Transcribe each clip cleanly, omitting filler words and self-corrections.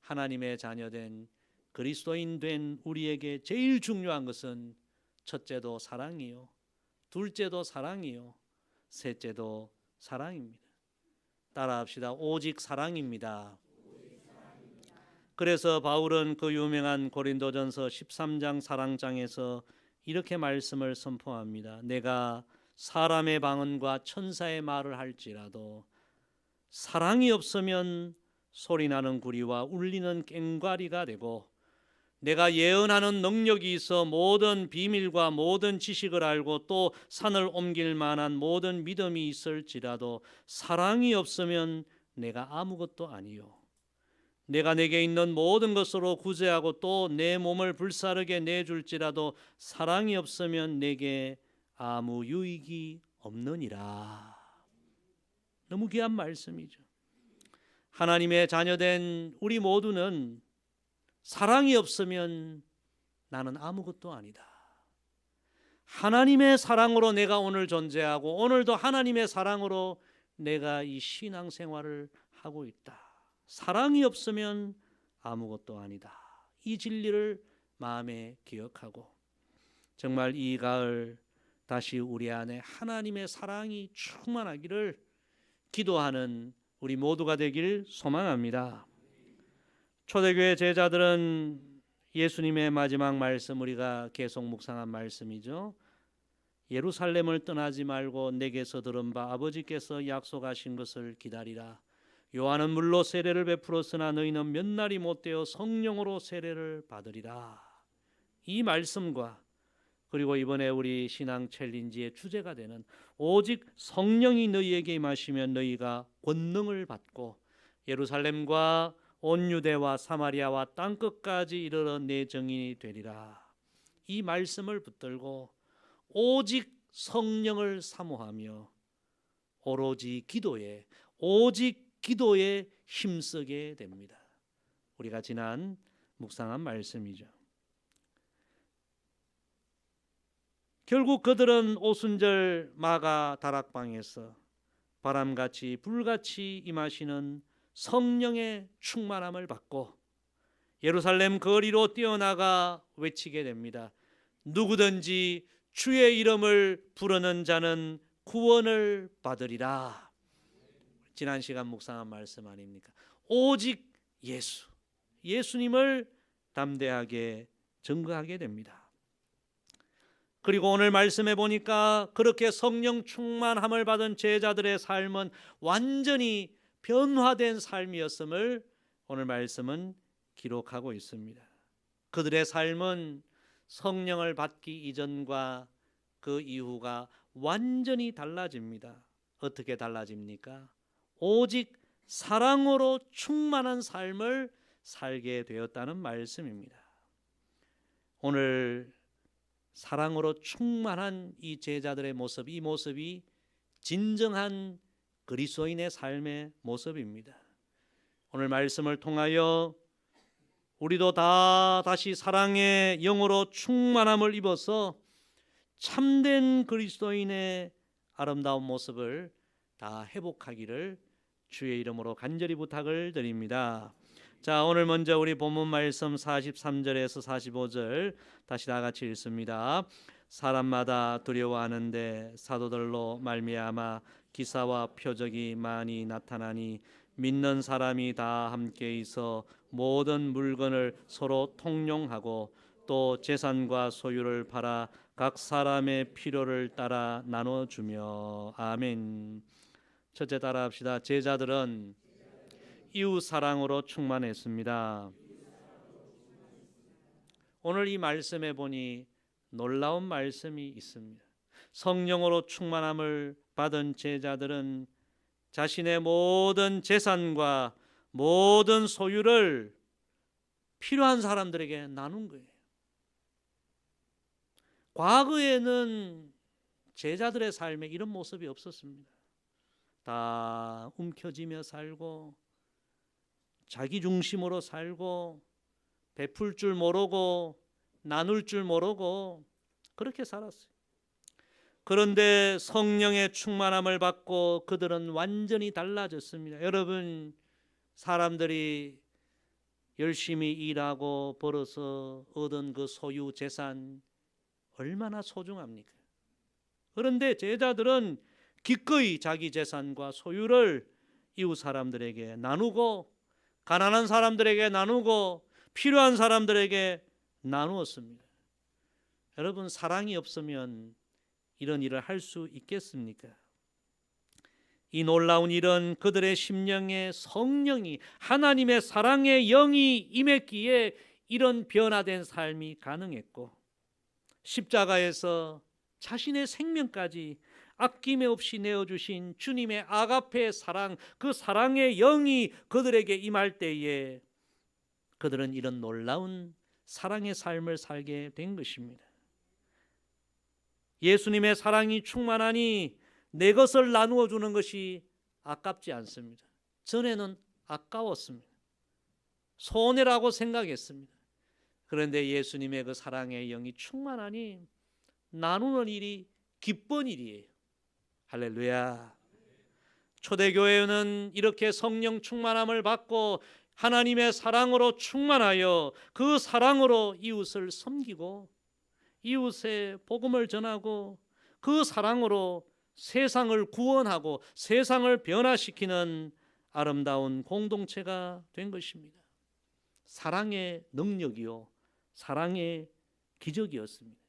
하나님의 자녀된 그리스도인 된 우리에게 제일 중요한 것은 첫째도 사랑이요, 둘째도 사랑이요, 셋째도 사랑입니다. 따라합시다. 오직 사랑입니다. 그래서 바울은 그 유명한 고린도전서 13장 사랑장에서 이렇게 말씀을 선포합니다. 내가 사람의 방언과 천사의 말을 할지라도 사랑이 없으면 소리나는 구리와 울리는 꽹과리가 되고, 내가 예언하는 능력이 있어 모든 비밀과 모든 지식을 알고 또 산을 옮길 만한 모든 믿음이 있을지라도 사랑이 없으면 내가 아무것도 아니요, 내가 내게 있는 모든 것으로 구제하고 또 내 몸을 불사르게 내줄지라도 사랑이 없으면 내게 아무 유익이 없느니라. 너무 귀한 말씀이죠. 하나님의 자녀된 우리 모두는 사랑이 없으면 나는 아무것도 아니다. 하나님의 사랑으로 내가 오늘 존재하고 오늘도 하나님의 사랑으로 내가 이 신앙생활을 하고 있다. 사랑이 없으면 아무것도 아니다. 이 진리를 마음에 기억하고 정말 이 가을 다시 우리 안에 하나님의 사랑이 충만하기를 기도하는 우리 모두가 되길 소망합니다. 초대교회 제자들은 예수님의 마지막 말씀, 우리가 계속 묵상한 말씀이죠. 예루살렘을 떠나지 말고 내게서 들은 바 아버지께서 약속하신 것을 기다리라. 요한은 물로 세례를 베풀었으나 너희는 몇 날이 못되어 성령으로 세례를 받으리라. 이 말씀과 그리고 이번에 우리 신앙 챌린지의 주제가 되는 오직 성령이 너희에게 임하시면 너희가 권능을 받고 예루살렘과 온 유대와 사마리아와 땅끝까지 이르러 내 증인이 되리라. 이 말씀을 붙들고 오직 성령을 사모하며 오로지 기도에, 오직 기도에 힘쓰게 됩니다. 우리가 지난 묵상한 말씀이죠. 결국 그들은 오순절 마가 다락방에서 바람같이 불같이 임하시는 성령의 충만함을 받고 예루살렘 거리로 뛰어나가 외치게 됩니다. 누구든지 주의 이름을 부르는 자는 구원을 받으리라. 지난 시간 묵상한 말씀 아닙니까? 오직 예수, 예수님을 담대하게 증거하게 됩니다. 그리고 오늘 말씀해 보니까 그렇게 성령 충만함을 받은 제자들의 삶은 완전히 변화된 삶이었음을 오늘 말씀은 기록하고 있습니다. 그들의 삶은 성령을 받기 이전과 그 이후가 완전히 달라집니다. 어떻게 달라집니까? 오직 사랑으로 충만한 삶을 살게 되었다는 말씀입니다. 오늘 사랑으로 충만한 이 제자들의 모습, 이 모습이 진정한 그리스도인의 삶의 모습입니다. 오늘 말씀을 통하여 우리도 다시 사랑의 영으로 충만함을 입어서 참된 그리스도인의 아름다운 모습을 다 회복하기를 주의 이름으로 간절히 부탁을 드립니다. 자, 오늘 먼저 우리 본문 말씀 43절에서 45절 다시 다 같이 읽습니다. 사람마다 두려워하는데 사도들로 말미암아 기사와 표적이 많이 나타나니 믿는 사람이 다 함께 있어 모든 물건을 서로 통용하고 또 재산과 소유를 팔아 각 사람의 필요를 따라 나눠주며. 아멘. 첫째 따라합시다. 제자들은 이웃 사랑으로 충만했습니다. 오늘 이 말씀에 보니 놀라운 말씀이 있습니다. 성령으로 충만함을 받은 제자들은 자신의 모든 재산과 모든 소유를 필요한 사람들에게 나눈 거예요. 과거에는 제자들의 삶에 이런 모습이 없었습니다. 다 움켜쥐며 살고 자기 중심으로 살고 베풀 줄 모르고 나눌 줄 모르고 그렇게 살았어요. 그런데 성령의 충만함을 받고 그들은 완전히 달라졌습니다. 여러분, 사람들이 열심히 일하고 벌어서 얻은 그 소유 재산 얼마나 소중합니까? 그런데 제자들은 기꺼이 자기 재산과 소유를 이웃 사람들에게 나누고 가난한 사람들에게 나누고 필요한 사람들에게 나누었습니다. 여러분, 사랑이 없으면 이런 일을 할 수 있겠습니까? 이 놀라운 일은 그들의 심령에 성령이, 하나님의 사랑의 영이 임했기에 이런 변화된 삶이 가능했고, 십자가에서 자신의 생명까지 아낌에 없이 내어주신 주님의 아가페의 사랑, 그 사랑의 영이 그들에게 임할 때에 그들은 이런 놀라운 사랑의 삶을 살게 된 것입니다. 예수님의 사랑이 충만하니 내 것을 나누어 주는 것이 아깝지 않습니다. 전에는 아까웠습니다. 손해라고 생각했습니다. 그런데 예수님의 그 사랑의 영이 충만하니 나누는 일이 기쁜 일이에요. 할렐루야. 초대교회는 이렇게 성령 충만함을 받고 하나님의 사랑으로 충만하여 그 사랑으로 이웃을 섬기고 이웃의 복음을 전하고 그 사랑으로 세상을 구원하고 세상을 변화시키는 아름다운 공동체가 된 것입니다. 사랑의 능력이요, 사랑의 기적이었습니다.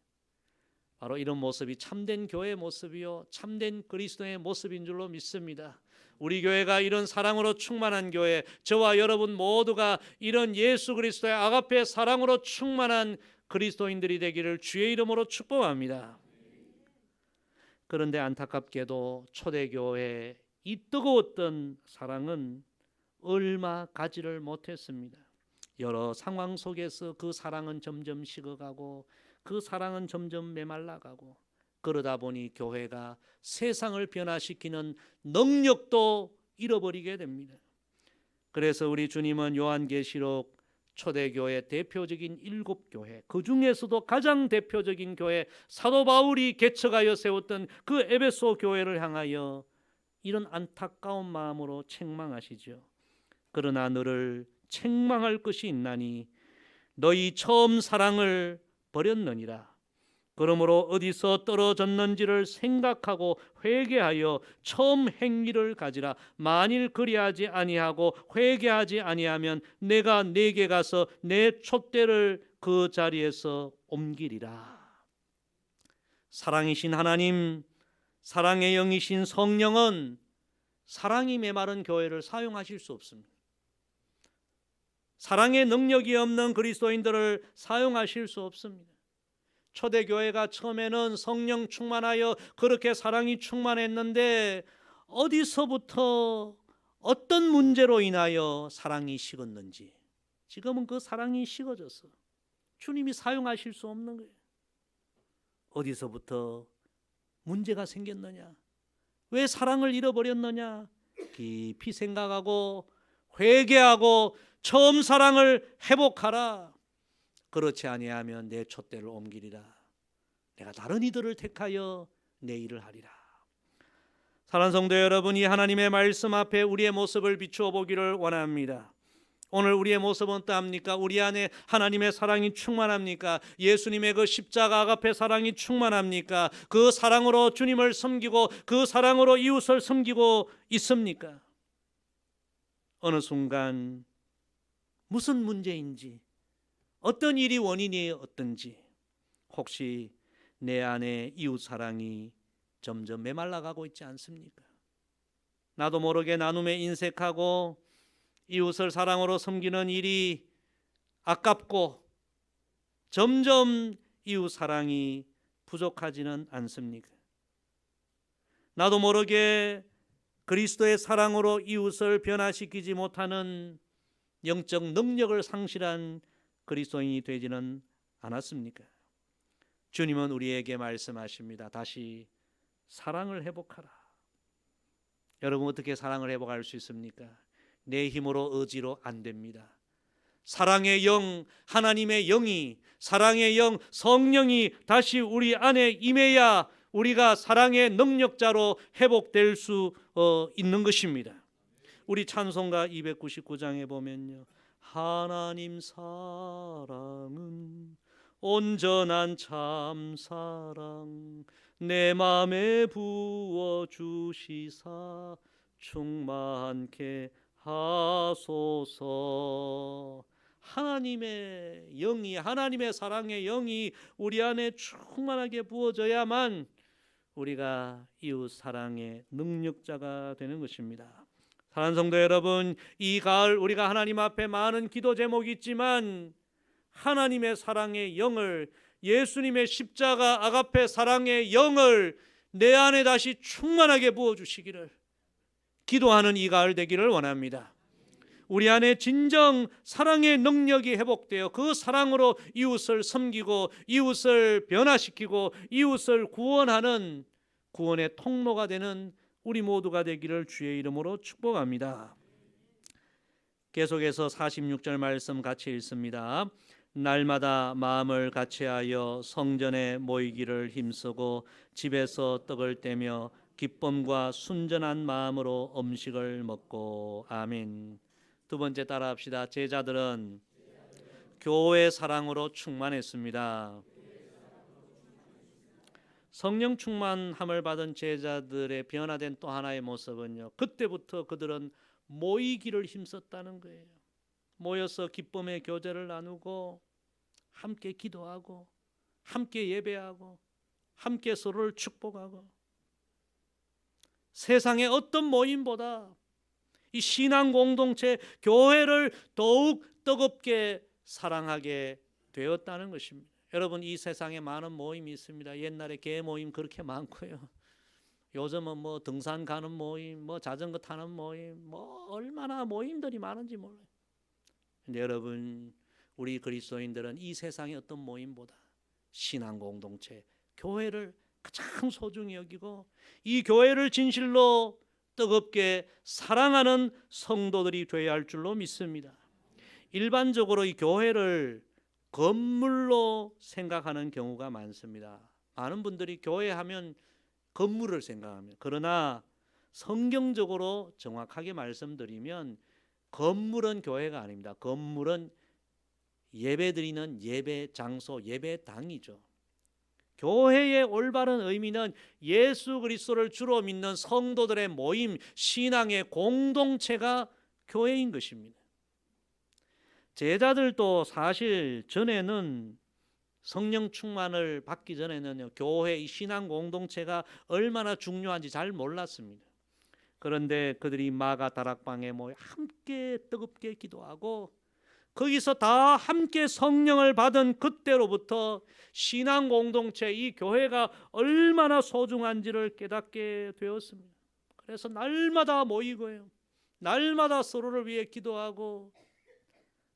바로 이런 모습이 참된 교회의 모습이요, 참된 그리스도의 모습인 줄로 믿습니다. 우리 교회가 이런 사랑으로 충만한 교회, 저와 여러분 모두가 이런 예수 그리스도의 아가페 사랑으로 충만한 그리스도인들이 되기를 주의 이름으로 축복합니다. 그런데 안타깝게도 초대교회의 이 뜨거웠던 사랑은 얼마 가지를 못했습니다. 여러 상황 속에서 그 사랑은 점점 식어가고 그 사랑은 점점 메말라가고, 그러다 보니 교회가 세상을 변화시키는 능력도 잃어버리게 됩니다. 그래서 우리 주님은 요한계시록 초대교회 대표적인 7교회, 그 중에서도 가장 대표적인 교회, 사도 바울이 개척하여 세웠던 그 에베소 교회를 향하여 이런 안타까운 마음으로 책망하시죠. 그러나 너를 책망할 것이 있나니 너희 처음 사랑을 버렸느니라. 그러므로 어디서 떨어졌는지를 생각하고 회개하여 처음 행위를 가지라. 만일 그리하지 아니하고 회개하지 아니하면 내가 네게 가서 내 촛대를 그 자리에서 옮기리라. 사랑이신 하나님, 사랑의 영이신 성령은 사랑이 메마른 교회를 사용하실 수 없습니다. 사랑의 능력이 없는 그리스도인들을 사용하실 수 없습니다. 초대교회가 처음에는 성령 충만하여 그렇게 사랑이 충만했는데 어디서부터 어떤 문제로 인하여 사랑이 식었는지, 지금은 그 사랑이 식어져서 주님이 사용하실 수 없는 거예요. 어디서부터 문제가 생겼느냐, 왜 사랑을 잃어버렸느냐, 깊이 생각하고 회개하고 처음 사랑을 회복하라. 그렇지 아니하면 내 촛대를 옮기리라. 내가 다른 이들을 택하여 내 일을 하리라. 사랑하는 성도 여러분이 하나님의 말씀 앞에 우리의 모습을 비추어 보기를 원합니다. 오늘 우리의 모습은 어떠합니까? 우리 안에 하나님의 사랑이 충만합니까? 예수님의 그 십자가 아가페 사랑이 충만합니까? 그 사랑으로 주님을 섬기고 그 사랑으로 이웃을 섬기고 있습니까? 어느 순간 무슨 문제인지, 어떤 일이 원인이 어떤지, 혹시 내 안에 이웃 사랑이 점점 메말라가고 있지 않습니까? 나도 모르게 나눔에 인색하고 이웃을 사랑으로 섬기는 일이 아깝고 점점 이웃 사랑이 부족하지는 않습니까? 나도 모르게 그리스도의 사랑으로 이웃을 변화시키지 못하는 영적 능력을 상실한 그리스도인이 되지는 않았습니까? 주님은 우리에게 말씀하십니다. 다시 사랑을 회복하라. 여러분, 어떻게 사랑을 회복할 수 있습니까? 내 힘으로 의지로 안 됩니다. 사랑의 영, 하나님의 영이, 사랑의 영, 성령이 다시 우리 안에 임해야 우리가 사랑의 능력자로 회복될 수 있는 것입니다. 우리 찬송가 299장에 보면요, 하나님 사랑은 온전한 참사랑 내 맘에 부어주시사 충만케 하소서. 하나님의 영이, 하나님의 사랑의 영이 우리 안에 충만하게 부어져야만 우리가 이웃 사랑의 능력자가 되는 것입니다. 사랑하는 성도 여러분, 이 가을 우리가 하나님 앞에 많은 기도 제목이 있지만 하나님의 사랑의 영을, 예수님의 십자가 아가페 사랑의 영을 내 안에 다시 충만하게 부어주시기를 기도하는 이 가을 되기를 원합니다. 우리 안에 진정 사랑의 능력이 회복되어 그 사랑으로 이웃을 섬기고 이웃을 변화시키고 이웃을 구원하는 구원의 통로가 되는 우리 모두가 되기를 주의 이름으로 축복합니다. 계속해서 46절 말씀 같이 읽습니다. 날마다 마음을 같이하여 성전에 모이기를 힘쓰고 집에서 떡을 떼며 기쁨과 순전한 마음으로 음식을 먹고. 아멘. 두 번째 따라합시다. 제자들은 교회 사랑으로 충만했습니다. 성령 충만함을 받은 제자들의 변화된 또 하나의 모습은요, 그때부터 그들은 모이기를 힘썼다는 거예요. 모여서 기쁨의 교제를 나누고 함께 기도하고 함께 예배하고 함께 서로를 축복하고, 세상의 어떤 모임보다 이 신앙 공동체 교회를 더욱 뜨겁게 사랑하게 되었다는 것입니다. 여러분, 이 세상에 많은 모임이 있습니다. 옛날에 개 모임 그렇게 많고요. 요즘은 뭐 등산 가는 모임, 뭐 자전거 타는 모임, 뭐 얼마나 모임들이 많은지 몰라요. 근데 여러분, 우리 그리스도인들은 이 세상의 어떤 모임보다 신앙 공동체, 교회를 가장 소중히 여기고 이 교회를 진실로 뜨겁게 사랑하는 성도들이 되어야 할 줄로 믿습니다. 일반적으로 이 교회를 건물로 생각하는 경우가 많습니다. 많은 분들이 교회 하면 건물을 생각합니다. 그러나 성경적으로 정확하게 말씀드리면 건물은 교회가 아닙니다. 건물은 예배드리는 예배 장소, 예배당이죠. 교회의 올바른 의미는 예수 그리스도를 주로 믿는 성도들의 모임, 신앙의 공동체가 교회인 것입니다. 제자들도 사실 전에는 성령 충만을 받기 전에는 교회, 이 신앙 공동체가 얼마나 중요한지 잘 몰랐습니다. 그런데 그들이 마가 다락방에 모여 함께 뜨겁게 기도하고 거기서 다 함께 성령을 받은 그때로부터 신앙 공동체, 이 교회가 얼마나 소중한지를 깨닫게 되었습니다. 그래서 날마다 모이고요, 날마다 서로를 위해 기도하고,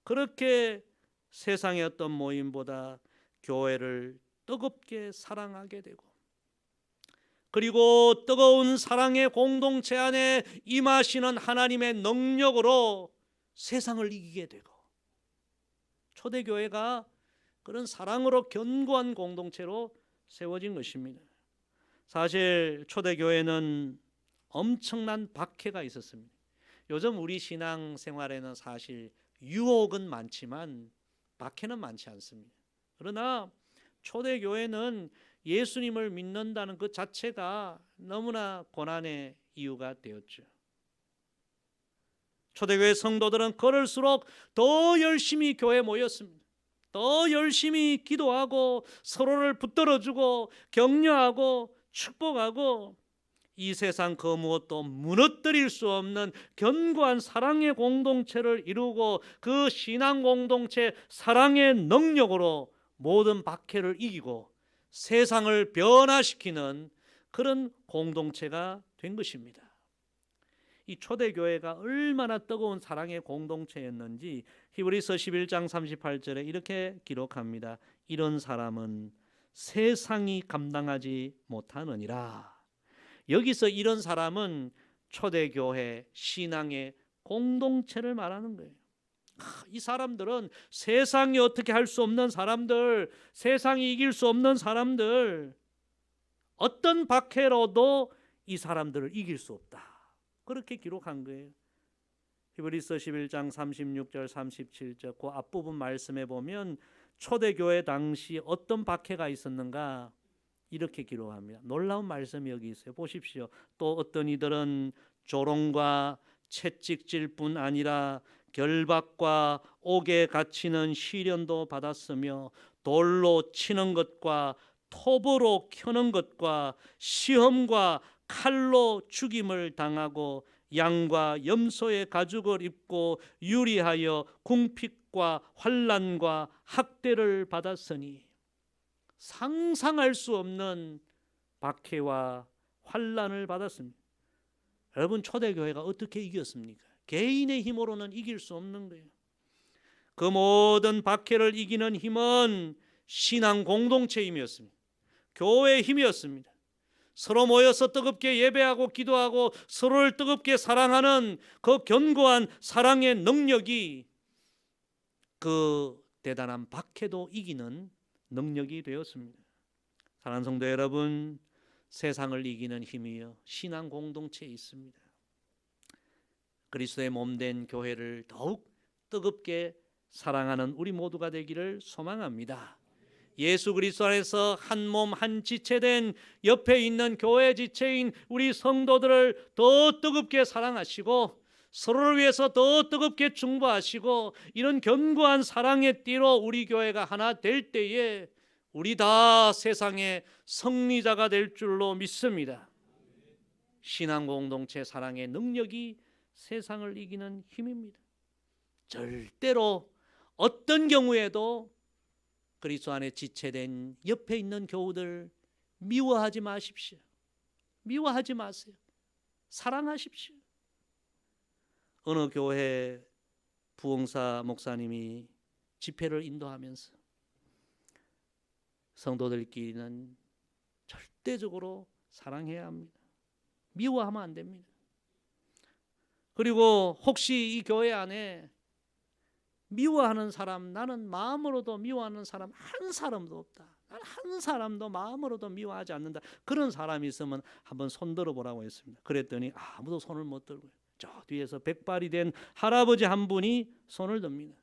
그렇게 세상의 어떤 모임보다 교회를 뜨겁게 사랑하게 되고, 그리고 뜨거운 사랑의 공동체 안에 임하시는 하나님의 능력으로 세상을 이기게 되고, 초대교회가 그런 사랑으로 견고한 공동체로 세워진 것입니다. 사실 초대교회는 엄청난 박해가 있었습니다. 요즘 우리 신앙생활에는 사실 유혹은 많지만 박해는 많지 않습니다. 그러나 초대교회는 예수님을 믿는다는 그 자체가 너무나 고난의 이유가 되었죠. 초대교회 성도들은 그럴수록 더 열심히 교회에 모였습니다. 더 열심히 기도하고 서로를 붙들어주고 격려하고 축복하고, 이 세상 그 무엇도 무너뜨릴 수 없는 견고한 사랑의 공동체를 이루고 그 신앙 공동체 사랑의 능력으로 모든 박해를 이기고 세상을 변화시키는 그런 공동체가 된 것입니다. 이 초대교회가 얼마나 뜨거운 사랑의 공동체였는지 히브리서 11장 38절에 이렇게 기록합니다. 이런 사람은 세상이 감당하지 못하느니라. 여기서 이런 사람은 초대교회 신앙의 공동체를 말하는 거예요. 이 사람들은 세상이 어떻게 할 수 없는 사람들, 세상이 이길 수 없는 사람들, 어떤 박해로도 이 사람들을 이길 수 없다. 그렇게 기록한 거예요. 히브리서 11장 36절 37절 그 앞부분 말씀에 보면 초대교회 당시 어떤 박해가 있었는가 이렇게 기록합니다. 놀라운 말씀이 여기 있어요. 보십시오. 또 어떤 이들은 조롱과 채찍질 뿐 아니라 결박과 옥에 갇히는 시련도 받았으며 돌로 치는 것과 톱으로 켜는 것과 시험과 칼로 죽임을 당하고 양과 염소의 가죽을 입고 유리하여 궁핍과 환난과 학대를 받았으니 상상할 수 없는 박해와 환난을 받았습니다. 여러분 초대교회가 어떻게 이겼습니까? 개인의 힘으로는 이길 수 없는 거예요. 그 모든 박해를 이기는 힘은 신앙 공동체의 힘이었습니다. 교회의 힘이었습니다. 서로 모여서 뜨겁게 예배하고 기도하고 서로를 뜨겁게 사랑하는 그 견고한 사랑의 능력이 그 대단한 박해도 이기는 능력이 되었습니다. 사랑하는 성도 여러분, 세상을 이기는 힘이요 신앙 공동체에 있습니다. 그리스도의 몸된 교회를 더욱 뜨겁게 사랑하는 우리 모두가 되기를 소망합니다. 예수 그리스도 안에서 한 몸 한 지체된 옆에 있는 교회 지체인 우리 성도들을 더 뜨겁게 사랑하시고 서로를 위해서 더 뜨겁게 중보하시고 이런 견고한 사랑의 띠로 우리 교회가 하나 될 때에 우리 다 세상의 승리자가 될 줄로 믿습니다. 신앙 공동체 사랑의 능력이 세상을 이기는 힘입니다. 절대로 어떤 경우에도 그리스도 안에 지체된 옆에 있는 교우들 미워하지 마십시오. 미워하지 마세요. 사랑하십시오. 어느 교회 부흥사 목사님이 집회를 인도하면서 성도들끼리는 절대적으로 사랑해야 합니다. 미워하면 안 됩니다. 그리고 혹시 이 교회 안에 미워하는 사람, 나는 마음으로도 미워하는 사람 한 사람도 없다. 나는 한 사람도 마음으로도 미워하지 않는다. 그런 사람이 있으면 한번 손 들어보라고 했습니다. 그랬더니 아무도 손을 못 들고요. 저 뒤에서 백발이 된 할아버지 한 분이 손을 듭니다.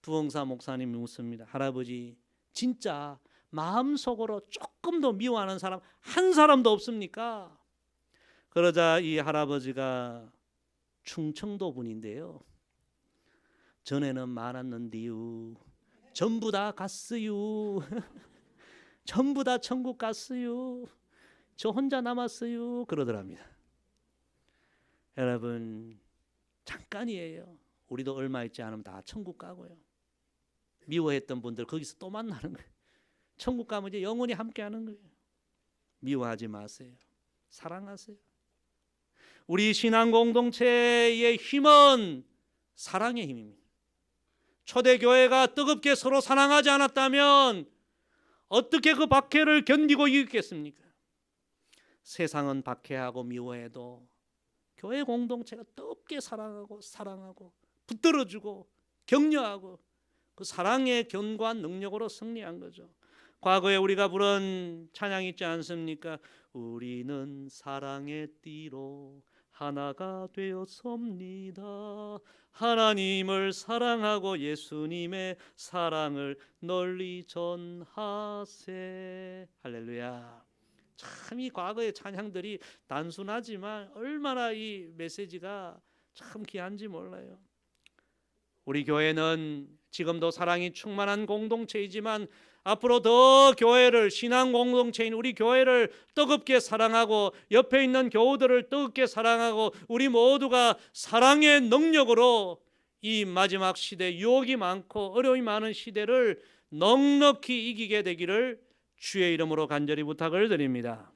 부흥사 목사님이 묻습니다. 할아버지, 진짜 마음속으로 조금 더 미워하는 사람 한 사람도 없습니까? 그러자 이 할아버지가 충청도 분인데요. 전에는 많았는데요. 전부 다 갔어요. 전부 다 천국 갔어요. 저 혼자 남았어요. 그러더랍니다. 여러분, 잠깐이에요. 우리도 얼마 있지 않으면 다 천국 가고요. 미워했던 분들 거기서 또 만나는 거예요. 천국 가면 이제 영원히 함께하는 거예요. 미워하지 마세요. 사랑하세요. 우리 신앙 공동체의 힘은 사랑의 힘입니다. 초대교회가 뜨겁게 서로 사랑하지 않았다면 어떻게 그 박해를 견디고 이겼겠습니까? 세상은 박해하고 미워해도 교회 공동체가 뜨겁게 사랑하고 붙들어주고 격려하고 그 사랑의 견고한 능력으로 승리한 거죠. 과거에 우리가 부른 찬양 있지 않습니까? 우리는 사랑의 띠로 하나가 되었습니다. 하나님을 사랑하고 예수님의 사랑을 널리 전하세. 할렐루야. 참 이 과거의 찬양들이 단순하지만 얼마나 이 메시지가 참 귀한지 몰라요. 우리 교회는 지금도 사랑이 충만한 공동체이지만 앞으로 더 교회를, 신앙 공동체인 우리 교회를 뜨겁게 사랑하고 옆에 있는 교우들을 뜨겁게 사랑하고 우리 모두가 사랑의 능력으로 이 마지막 시대, 유혹이 많고 어려움이 많은 시대를 넉넉히 이기게 되기를 주의 이름으로 간절히 부탁을 드립니다.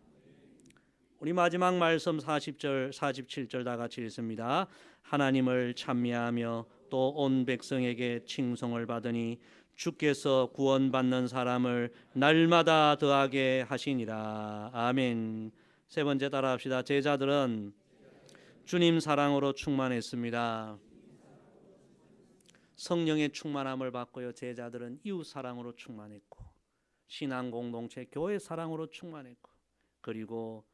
우리 마지막 말씀 40절, 47절 다 같이 읽습니다. 하나님을 찬미하며 또 온 백성에게 칭송을 받으니 주께서 구원받는 사람을 날마다 더하게 하시니라. 아멘. 세 번째 따라합시다. 제자들은 주님 사랑으로 충만했습니다. 성령의 충만함을 받고요. 제자들은 이웃 사랑으로 충만했고 신앙 공동체 교회 사랑으로 충만했고 그리고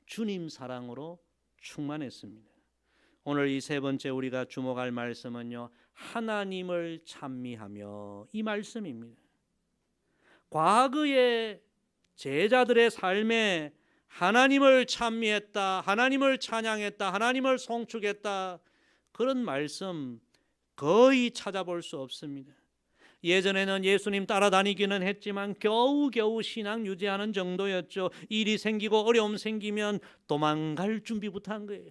주님 사랑으로 충만했습니다. 오늘 이 세 번째 우리가 주목할 말씀은요, 하나님을 찬미하며, 이 말씀입니다. 과거의 제자들의 삶에 하나님을 찬미했다, 하나님을 찬양했다, 하나님을 송축했다, 그런 말씀 거의 찾아볼 수 없습니다. 예전에는 예수님 따라다니기는 했지만 겨우겨우 신앙 유지하는 정도였죠. 일이 생기고 어려움 생기면 도망갈 준비부터 한 거예요.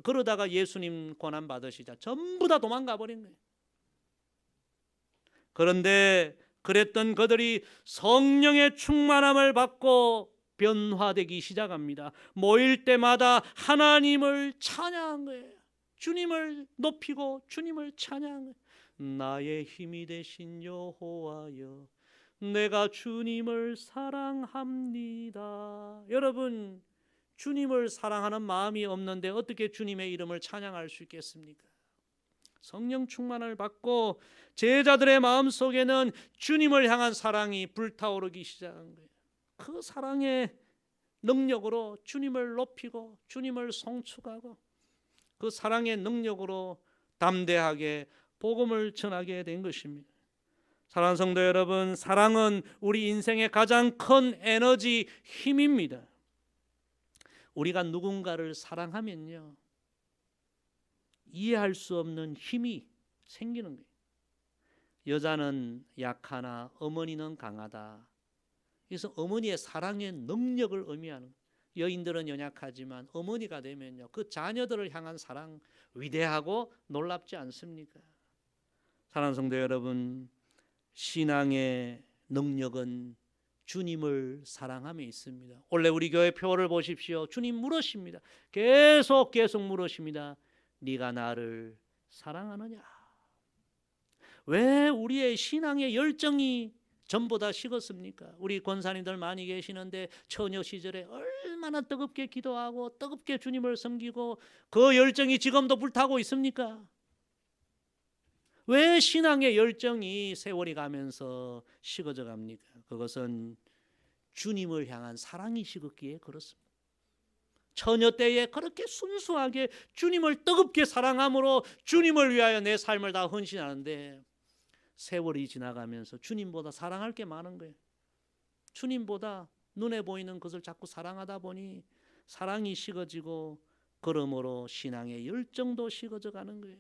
그러다가 예수님 고난 받으시자 전부 다 도망가 버린 거예요. 그런데 그랬던 그들이 성령의 충만함을 받고 변화되기 시작합니다. 모일 때마다 하나님을 찬양한 거예요. 주님을 높이고 주님을 찬양한 거예요. 나의 힘이 되신 여호와여, 내가 주님을 사랑합니다. 여러분, 주님을 사랑하는 마음이 없는데 어떻게 주님의 이름을 찬양할 수 있겠습니까? 성령 충만을 받고 제자들의 마음속에는 주님을 향한 사랑이 불타오르기 시작한 거예요. 그 사랑의 능력으로 주님을 높이고 주님을 송축하고 그 사랑의 능력으로 담대하게 복음을 전하게 된 것입니다. 사랑하는 성도 여러분, 사랑은 우리 인생의 가장 큰 에너지, 힘입니다. 우리가 누군가를 사랑하면요, 이해할 수 없는 힘이 생기는 거예요. 여자는 약하나 어머니는 강하다. 그래서 어머니의 사랑의 능력을 의미하는 거예요. 여인들은 연약하지만 어머니가 되면요, 그 자녀들을 향한 사랑 위대하고 놀랍지 않습니까? 사랑하는 성도 여러분, 신앙의 능력은 주님을 사랑함에 있습니다. 원래 우리 교회 표를 보십시오. 주님 물으십니다. 계속 물으십니다. 네가 나를 사랑하느냐? 왜 우리의 신앙의 열정이 전보다 식었습니까? 우리 권사님들 많이 계시는데 처녀 시절에 얼마나 뜨겁게 기도하고 뜨겁게 주님을 섬기고 그 열정이 지금도 불타고 있습니까? 왜 신앙의 열정이 세월이 가면서 식어져 갑니까? 그것은 주님을 향한 사랑이 식었기에 그렇습니다. 처녀 때에 그렇게 순수하게 주님을 뜨겁게 사랑함으로 주님을 위하여 내 삶을 다 헌신하는데 세월이 지나가면서 주님보다 사랑할 게 많은 거예요. 주님보다 눈에 보이는 것을 자꾸 사랑하다 보니 사랑이 식어지고 그러므로 신앙의 열정도 식어져 가는 거예요.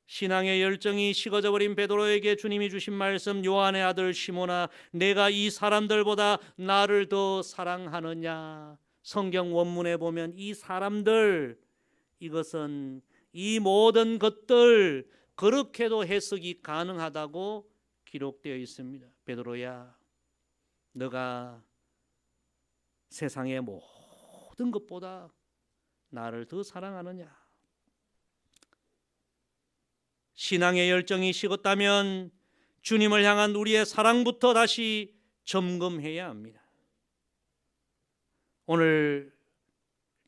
신앙의 열정이 식어져 버린 베드로에게 주님이 주신 말씀, 요한의 아들 시몬아, 내가 이 사람들보다 나를 더 사랑하느냐? 성경 원문에 보면 이 사람들, 이것은 이 모든 것들, 그렇게도 해석이 가능하다고 기록되어 있습니다. 베드로야, 너가 세상의 모든 것보다 나를 더 사랑하느냐? 신앙의 열정이 식었다면 주님을 향한 우리의 사랑부터 다시 점검해야 합니다. 오늘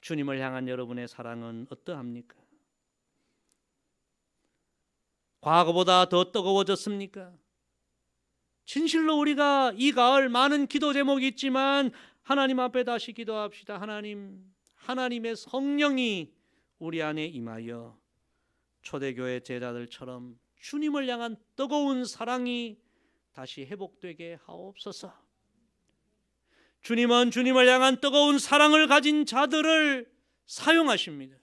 주님을 향한 여러분의 사랑은 어떠합니까? 과거보다 더 뜨거워졌습니까? 진실로 우리가 이 가을 많은 기도 제목이 있지만 하나님 앞에 다시 기도합시다. 하나님의 성령이 우리 안에 임하여 초대교회 제자들처럼 주님을 향한 뜨거운 사랑이 다시 회복되게 하옵소서. 주님은 주님을 향한 뜨거운 사랑을 가진 자들을 사용하십니다.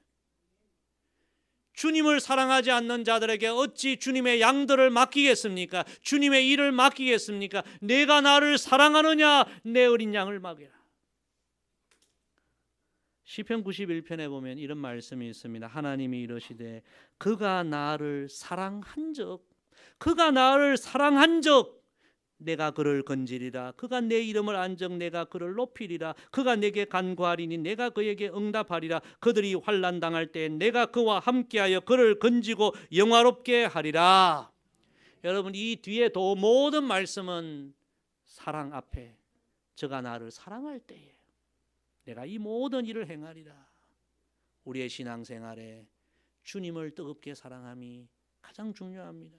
주님을 사랑하지 않는 자들에게 어찌 주님의 양들을 맡기겠습니까? 주님의 일을 맡기겠습니까? 내가 나를 사랑하느냐? 내 어린 양을 맡겨라. 시편 91편에 보면 이런 말씀이 있습니다. 하나님이 이러시되 그가 나를 사랑한 적 내가 그를 건지리라. 그가 내 이름을 안 적 내가 그를 높이리라. 그가 내게 간구하리니 내가 그에게 응답하리라. 그들이 환난 당할 때 내가 그와 함께하여 그를 건지고 영화롭게 하리라. 여러분, 이 뒤에 모든 말씀은 사랑 앞에, 저가 나를 사랑할 때에 내가 이 모든 일을 행하리라. 우리의 신앙생활에 주님을 뜨겁게 사랑함이 가장 중요합니다.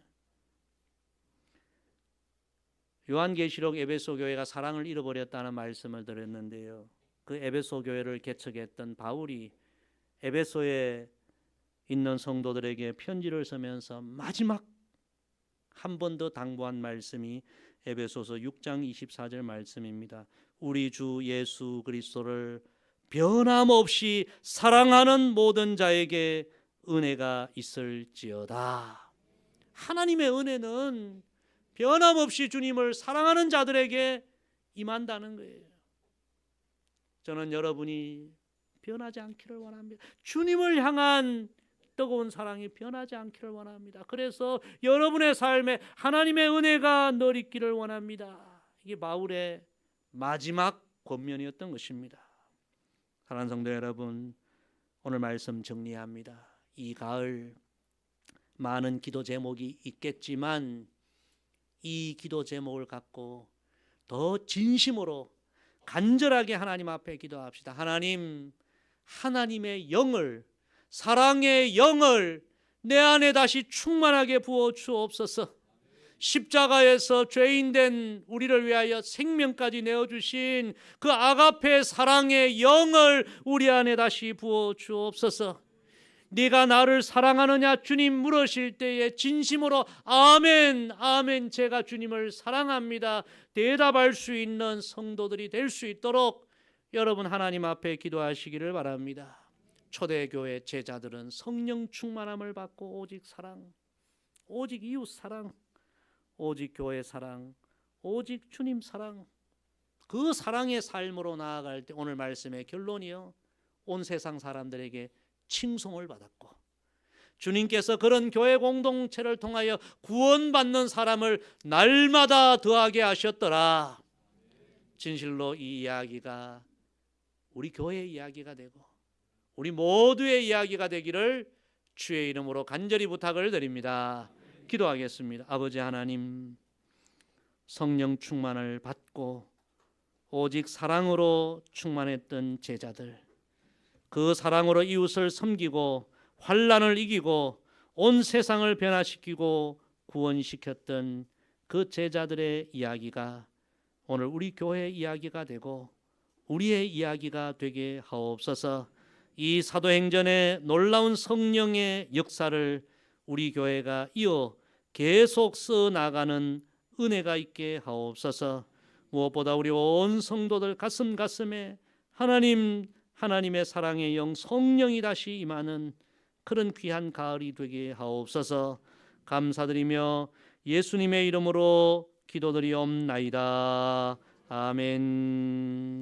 요한계시록 에베소 교회가 사랑을 잃어버렸다는 말씀을 드렸는데요, 그 에베소 교회를 개척했던 바울이 에베소에 있는 성도들에게 편지를 쓰면서 마지막 한 번 더 당부한 말씀이 에베소서 6장 24절 말씀입니다. 우리 주 예수 그리스도를 변함없이 사랑하는 모든 자에게 은혜가 있을지어다. 하나님의 은혜는 변함없이 주님을 사랑하는 자들에게 임한다는 거예요. 저는 여러분이 변하지 않기를 원합니다. 주님을 향한 뜨거운 사랑이 변하지 않기를 원합니다. 그래서 여러분의 삶에 하나님의 은혜가 늘 있기를 원합니다. 이게 바울의 마지막 권면이었던 것입니다. 사랑하는 성도 여러분, 오늘 말씀 정리합니다. 이 가을 많은 기도 제목이 있겠지만 이 기도 제목을 갖고 더 진심으로 간절하게 하나님 앞에 기도합시다. 하나님, 하나님의 영을, 사랑의 영을 내 안에 다시 충만하게 부어 주옵소서. 십자가에서 죄인된 우리를 위하여 생명까지 내어주신 그 아가페 사랑의 영을 우리 안에 다시 부어 주옵소서. 네가 나를 사랑하느냐 주님 물으실 때에 진심으로 아멘, 아멘, 제가 주님을 사랑합니다 대답할 수 있는 성도들이 될 수 있도록 여러분 하나님 앞에 기도하시기를 바랍니다. 초대교회 제자들은 성령 충만함을 받고 오직 사랑, 오직 이웃 사랑, 오직 교회 사랑, 오직 주님 사랑, 그 사랑의 삶으로 나아갈 때 오늘 말씀의 결론이요, 온 세상 사람들에게 칭송을 받았고 주님께서 그런 교회 공동체를 통하여 구원받는 사람을 날마다 더하게 하셨더라. 진실로 이 이야기가 우리 교회의 이야기가 되고 우리 모두의 이야기가 되기를 주의 이름으로 간절히 부탁을 드립니다. 기도하겠습니다. 아버지 하나님, 성령 충만을 받고 오직 사랑으로 충만했던 제자들, 그 사랑으로 이웃을 섬기고 환난을 이기고 온 세상을 변화시키고 구원시켰던 그 제자들의 이야기가 오늘 우리 교회의 이야기가 되고 우리의 이야기가 되게 하옵소서. 이 사도행전의 놀라운 성령의 역사를 우리 교회가 이어 계속 써나가는 은혜가 있게 하옵소서. 무엇보다 우리 온 성도들 가슴에 하나님의 사랑의 영 성령이 다시 임하는 그런 귀한 가을이 되게 하옵소서. 감사드리며 예수님의 이름으로 기도드리옵나이다. 아멘.